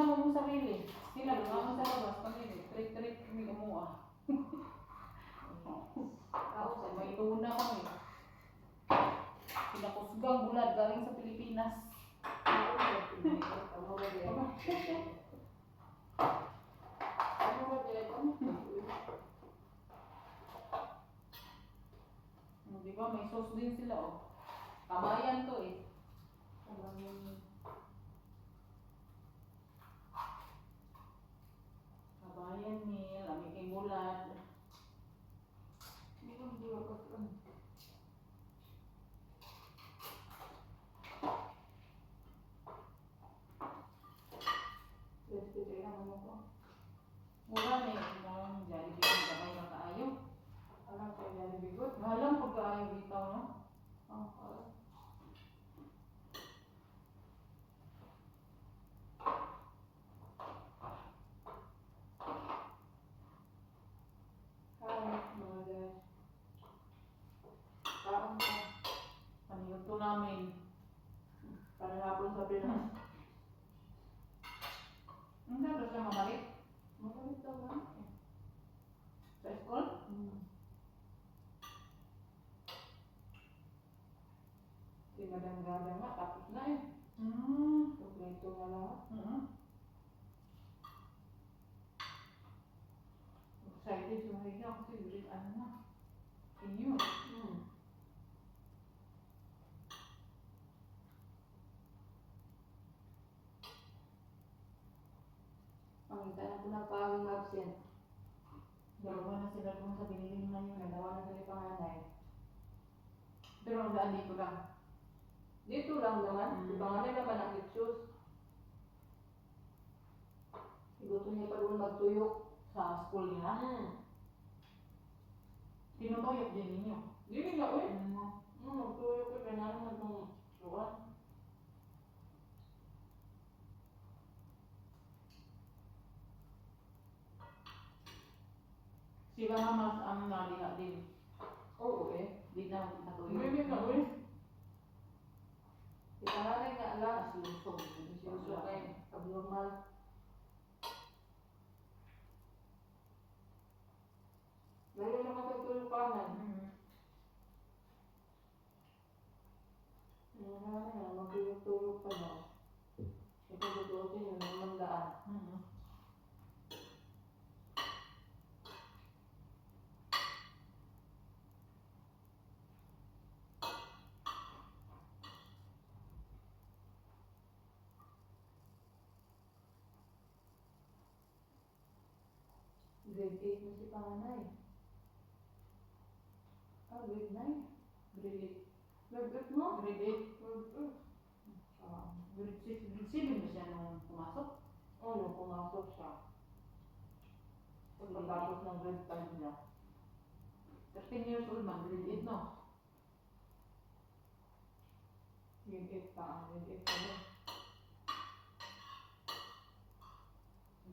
na mo mong sarili. Sila, lumangon sa labas. Pamili, trik-trik kami kumuha. Tapos, may tuna kami. Pinakusgang bulad galing sa Pilipinas. Di ba, may sauce din sila, oh. Kabayan to, eh. Kabayan meal, amiking bulad. Mura na yung Jollibee yung gamay na kaayo. Alam ko Jollibee good. Alam pag kaayo bitaw, no? Kaon ka. Paniluto namin. Panahapon sa Pinas. Hindi ba siya mabalik? Makamit daw ba? Sa school? Si Madam Gada nga, tapos na eh. Kompleto na lahat. Excited yung higa kasi ulit ano na. Inyo. Pangintayan ko na pagong absent. Dalawa na sila kung sa biniling na yun. Dalawa na sila panganay. Pero ang daan dito lang. Dito lang naman. Si panganay naman ang itsus. Gusto niya pa doon magtuyok. Sa school niya. Tinutuyok din ninyo. Dili nga uy. Magtuyok ko. Kaya naman nagmang suwan. Sila nga mas ang naliha din. Oo eh. Di na matuyok. Hindi nga uy. Si panganay nga ala. Silusog. Sinuso kay abnormal. Lalo naman sa tuyukanan. Magtuyok-tuyok pa na. Ito tutuosin yun ng mandaan. Grade 8 na si panganay. Grade 9. Grade Grade 8 mo? 8. Grade 8. Grade 8. Grade 6. Grade 7 ba siya nung pumasok? Oo, nung pumasok siya. Pagkatapos ng grade 5 niya. 13 years old man. Grade 8, no? Grade 8 pa. Grade 8 pa din.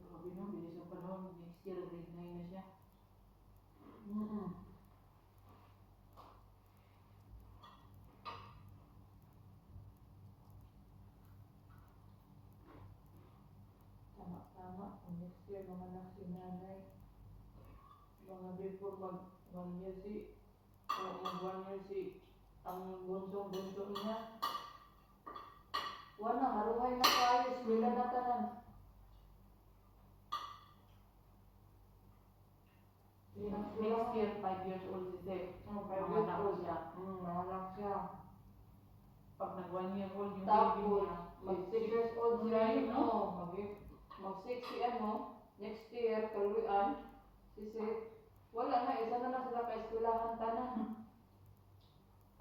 Grabe no, bilis yung panahon. Next year, grade 9 na siya. Tama. Next year, mga anak si nanay. Mga before mag 1 year si, o mag 1 year si, ang bunsong-bunso niya. Wala, haruhay na kayo. Eskwela na tanan. Next year, 5 years old si Seth. 5 years old siya. Mahalak siya. Pag nag 1 year old yung baby Tapos, niya. mag 6 years old siya Right, yun, no? Mag 6 si ano, next year, kaluyan, si Seth. Wala na, isa na lang sila ka-eskwelahan tanan.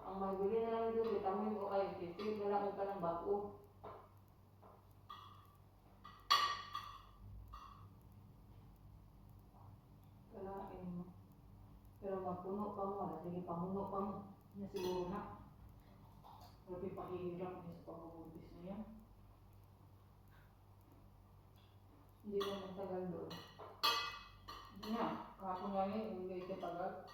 Ang magbili na lang doon, vitamin o ay, si na lang ka ng bago. Kalain mo. Pero magpuno pa mo, sige pamuno pa mo. Niya siguro na. Grabe pakihirap niya sa pag-ubis na yan. Hindi mo magtagal doon. Hindi nga. Kahapon nga niya, hindi ka tagal.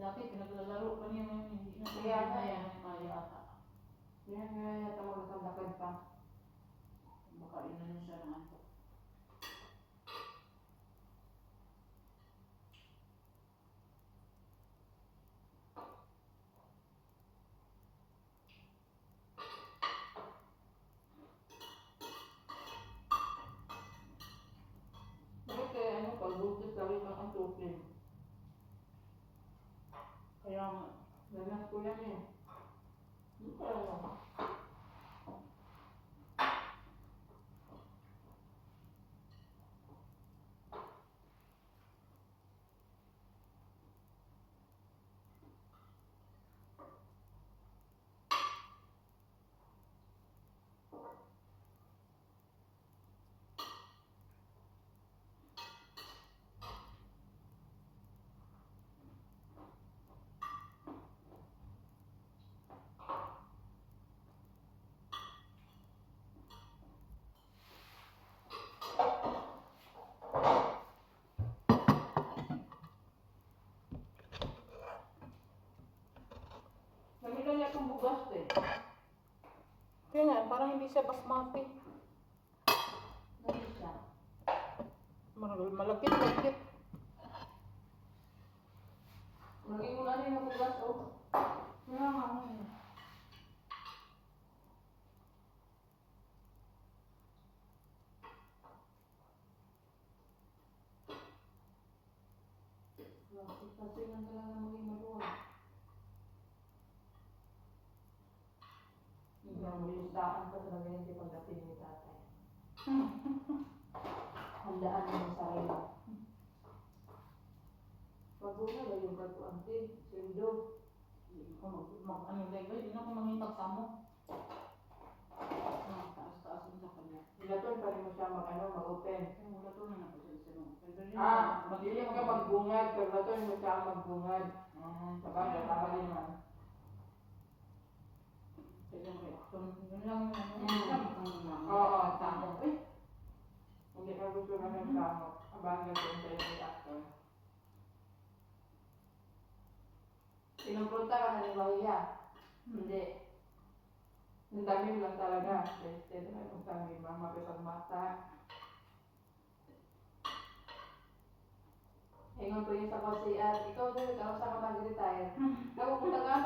Dati pinaglalaro pa niya ngayon, hindi na Kaya nga kaya eh. na kaya ata. Yan nga yata magkakadakad pa. Baka inanon siya ng antok. Bakit kaya ano, pag buntis lagi kang antukin? Kaya nga, Danas ko yan eh. Hindi ko alam. Namilan niya itong bugas eh. kaya nga, parang hindi siya basmati. Nandito siya. Malagkit-lagkit. Naging wala na yung bugas oh. Kaya nga, Kasi lang talaga maging maluwag. Nagmulistaan pa talaga yung di pagdating ni tatay. Handaan mo yung sarili. Pag-una lang yung katuante, sindo. hindi ko ano dahil hindi na ako mangintag sa mo. Taas-taas din sa kanya. Ilaton pa rin mo siya mag-open. Kaya wala to na naman sa mo. Madilim ka magbungad, pero laton mo siya magbungad. Sabagay, tama din man. Kaya yung reaction, yun lang yung ano. Oo. Tama. Hindi ka gusto na ng kamot. Abangin ko yung sa'yo ni actor. Pinupunta ka na ni Maria. Hindi. Ang dami mo lang talaga. Tested na yung dami. Mama, pitang mata. Ingon ko yun sa kasi at ikaw din, ikaw sa ka mag-retire. Ako kung taga